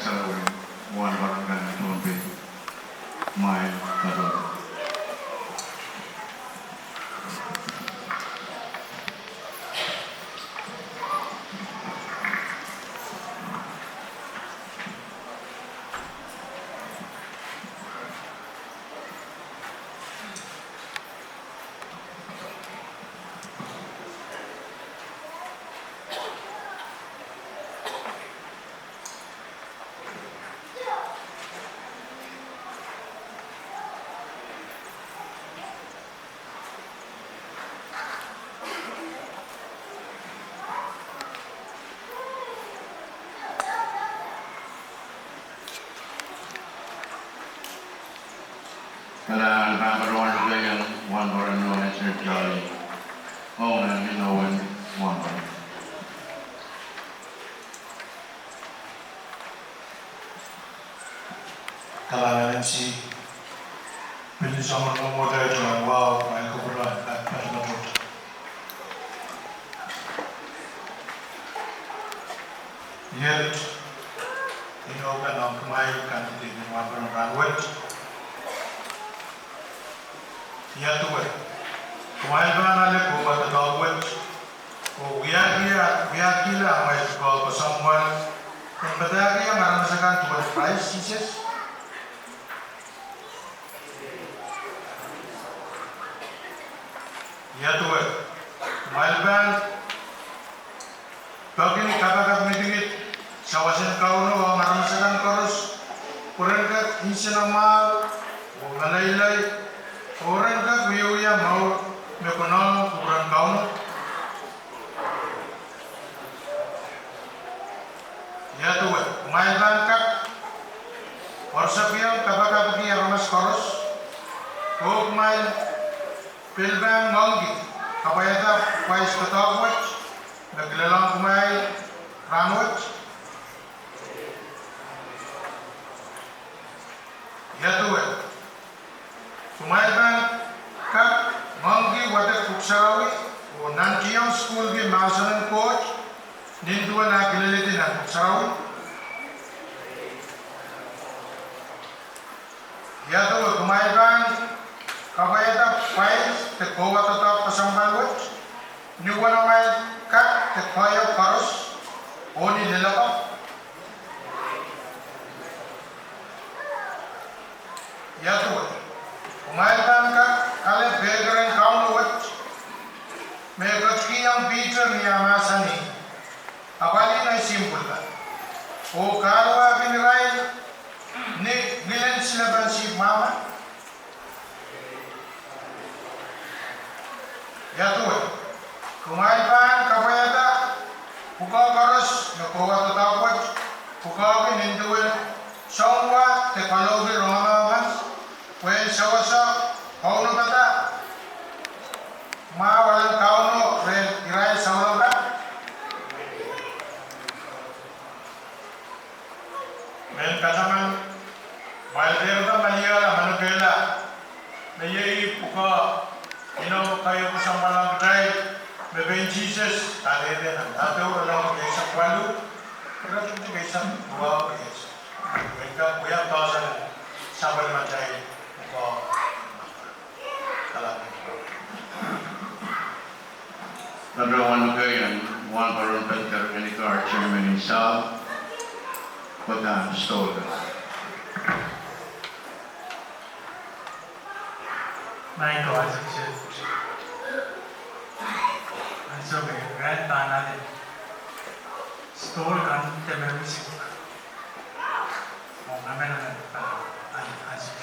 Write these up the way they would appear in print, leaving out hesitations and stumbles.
Sarawin, one barangay Tumpi, May Kador. Pada pembaruan juga yang one orang no answer jolly. Oh, and you know one orang. Kalangan MC pilih sama model yang wow, main kebetulan dan berlembut. Yet, ini bukan orang kemayu kan di mana orang ya tuh, kemarin kan ada kuat atau kuat, biar mai kalau kesamuan, yang betul yang orang misalkan tuh price sih. Ya tuh, kemarin begini kata meeting sawasin kau no orang misalkan terus, kurang ke isi nama, mengalai orang kan biaya mau mekonol kurang kau no, ya tuh, kemarin kan Warsapia kata begini orang terus, kemarin pilbang ngonggi, apa ya tak, pais ketawat, naglalang kumai ranwat, ya tuh, kemarin kan ngonggi wadah kuksarawi, nanti yang school di masalah coach, nintuan agiliti nan kuksarawi, ya tuh, kemarin kabayata pais tekowa tetap kesambalwat, niwa namai kat tekoya parus, oni lelapa, ya tuh, kemarin kan kalian begeran kau luat, mereka yang bicara ni amasani, apa ini nai simpul kan, kalau abin rai, ni gilen silaban si mama. Ya tuh, kemarin kabayata, buka garas, nakuha tetapot, buka ninduin, semua teknologi romanas, kuen sawasa, kau no kata, mawalan kau no, irai sawal kan, men kasaman, malderda maliyala manukela, nayi buka. Kayo kesambalan kedai, beben Jesus, tadi dia nanti orang biasa kualu, orang itu biasa dua biasa. Mereka banyak dosa sabar macai, kau kalah. Number one Mugayan, one Baron Peter, and the car chairman himself, Bagan Stolga. Naik kelas kecil, ansur berat tanah deh, stol kan temen musik, mau ngamen ansur.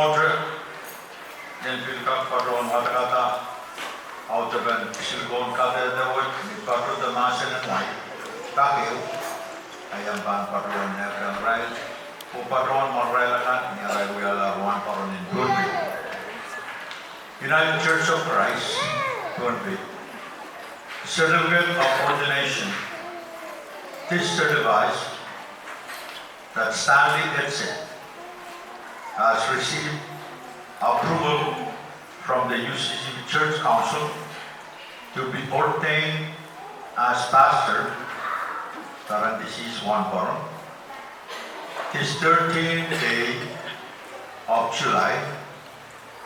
Mordre, den Fylkak Padron Watakata, Autoben Silgon Kade de Wood, Patro de Masen and White, Takil, Ayamban Padron Nevran Rail, O Padron Morrelakan, Niarai Wiala Juan Padron in Turbi. United Church of Christ, Turbi. Certificate of Ordination. This certifies that Stanley Edson has received approval from the UCC Church Council to be ordained as pastor, parentheses 1 Forum, his 13th day of July,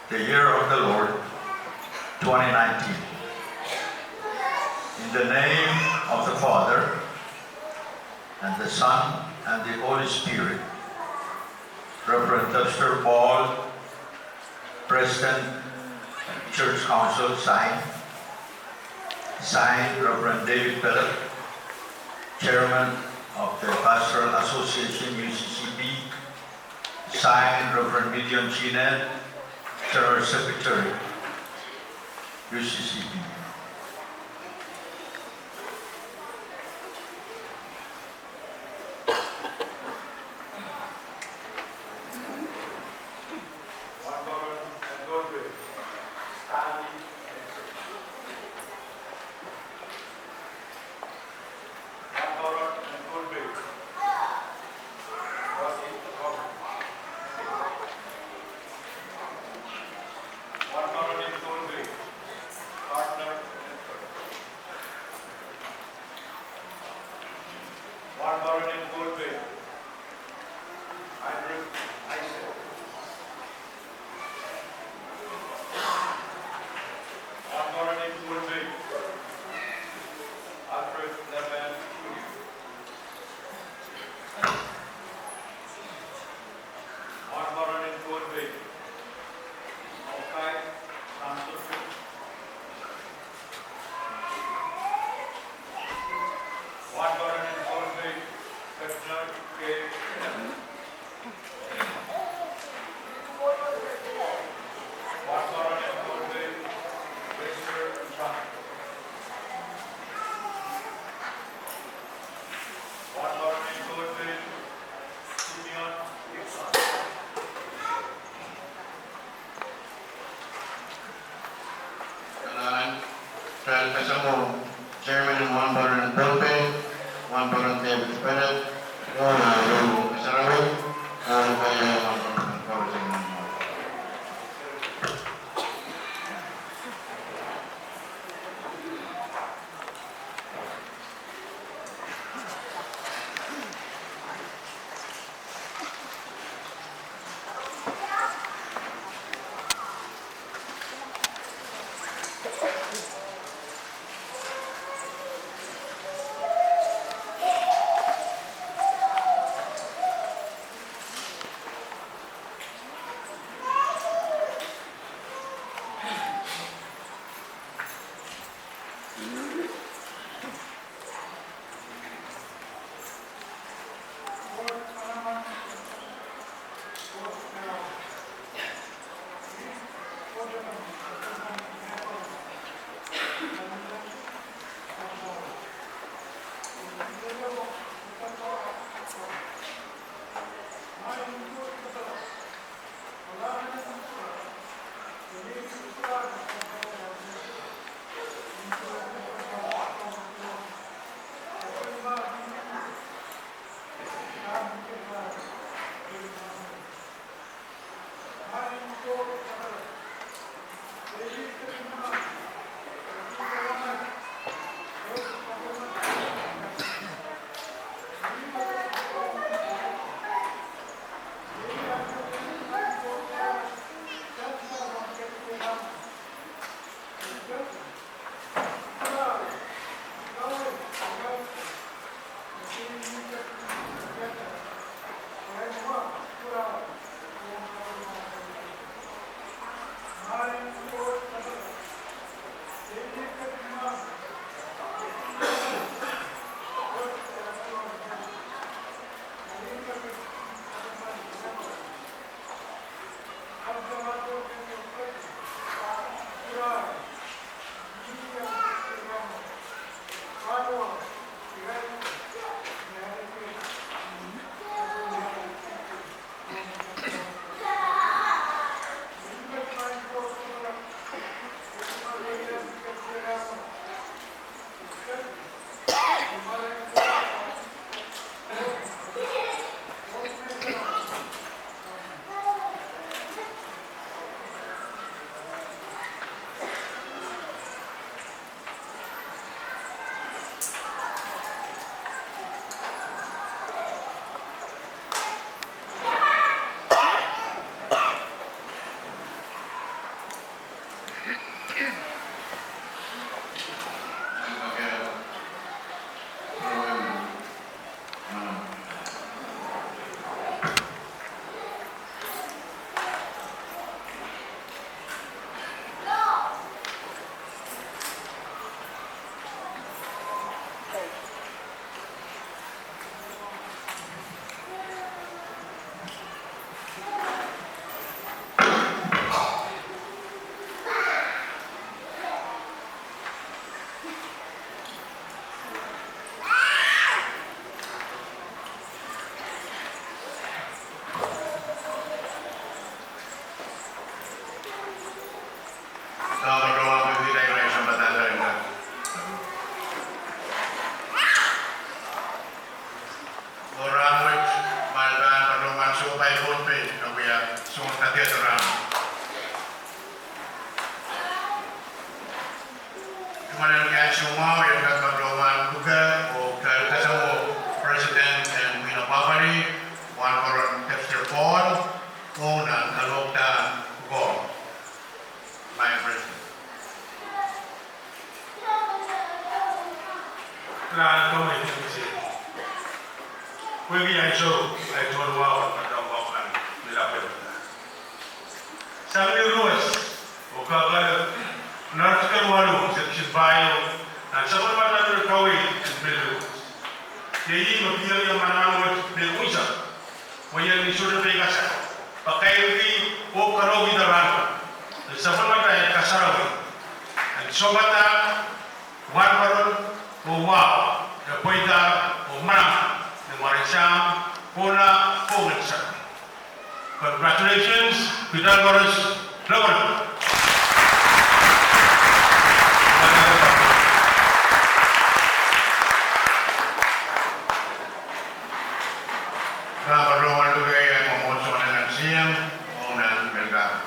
the year of the Lord, 2019. In the name of the Father, and the Son, and the Holy Spirit, Reverend Dr. Paul, President, Church Council, signed. Signed, Reverend David Philip, Chairman of the Pastoral Association, UCCB. Signed, Reverend William Chined, General Secretary, UCCB. Fred Pesamo, Chairman ng Juan Padron Philippine, Juan Padron David Philip, Lulu Kasarawi, kaya Juan Padron Philippine. Kemudian kaya semua yang dapat berdoa juga ketemu Presiden dan Wina Bapari, Wan Koron Tepster Paul, dan Kalokta Go. My President. Nah, kau ini mesti. Kau ini yang show, yang jual wow, macam wow kan, bila perlu. Sambil ruas, bukan kalau North Carolina, section bio, dan sebab mana kau ini belu. Jadi mungkin yang mana buat belu isa, mungkin ini sudah berkasa. Pakai ini, oh kalau kita ramai, sebab mana yang kasar, dan sobat Wan Koron wow, depoita umam, Malaysia, Puna, Malaysia. Congratulations, Pythagoras, Logan. Selamat berdoa juga yang memutuskan dengan siang, dan berkata.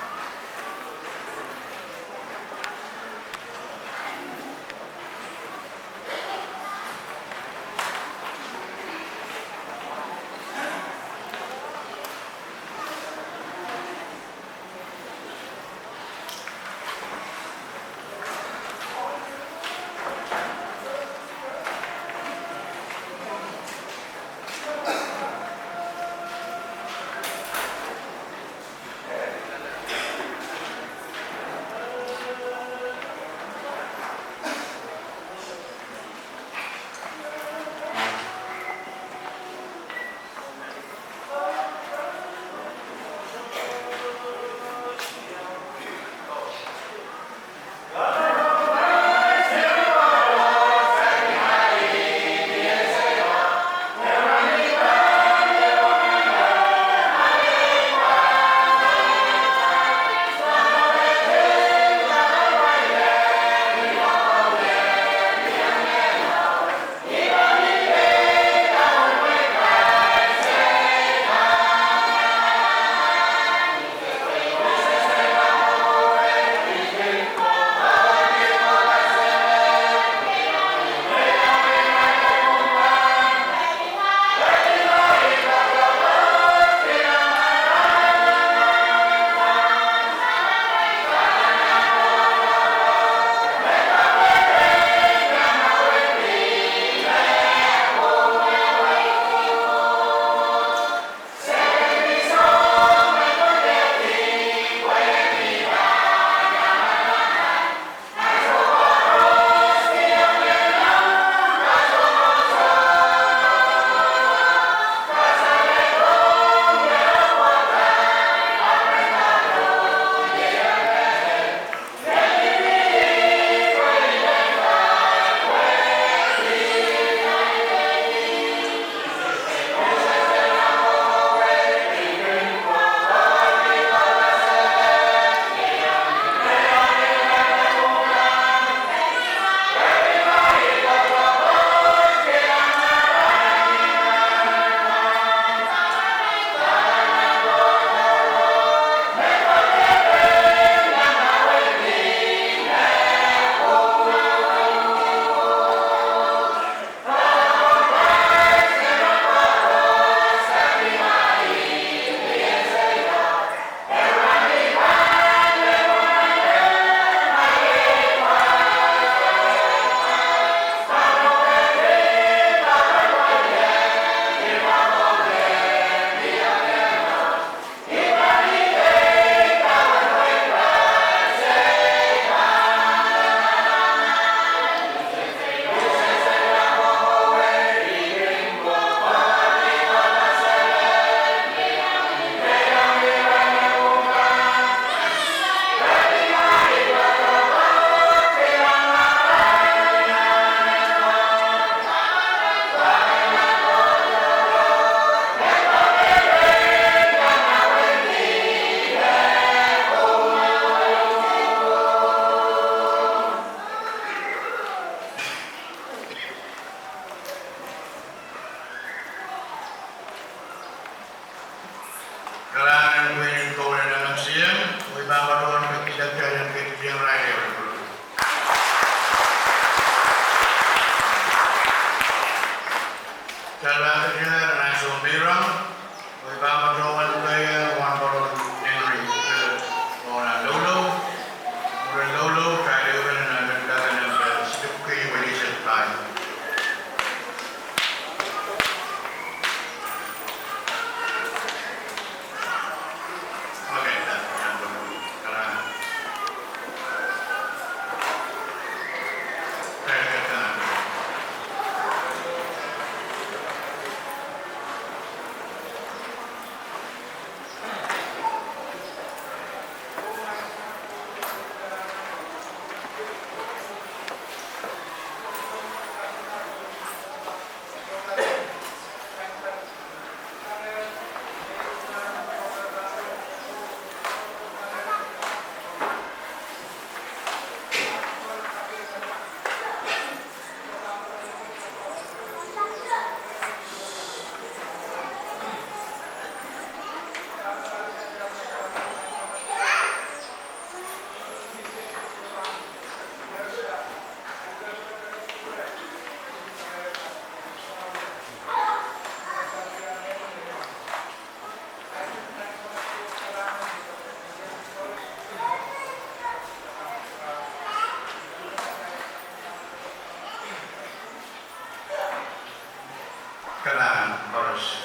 Ibabaloan ketidakjadian dan kejadian raya. Selanjutnya langsung birang, ibabaloan kaya wan balon Henry orang lolo kaya orang nak kaya nak sedap kaya wali sertai. Okey, dah yang dulu. Karena saya kata kenangan harus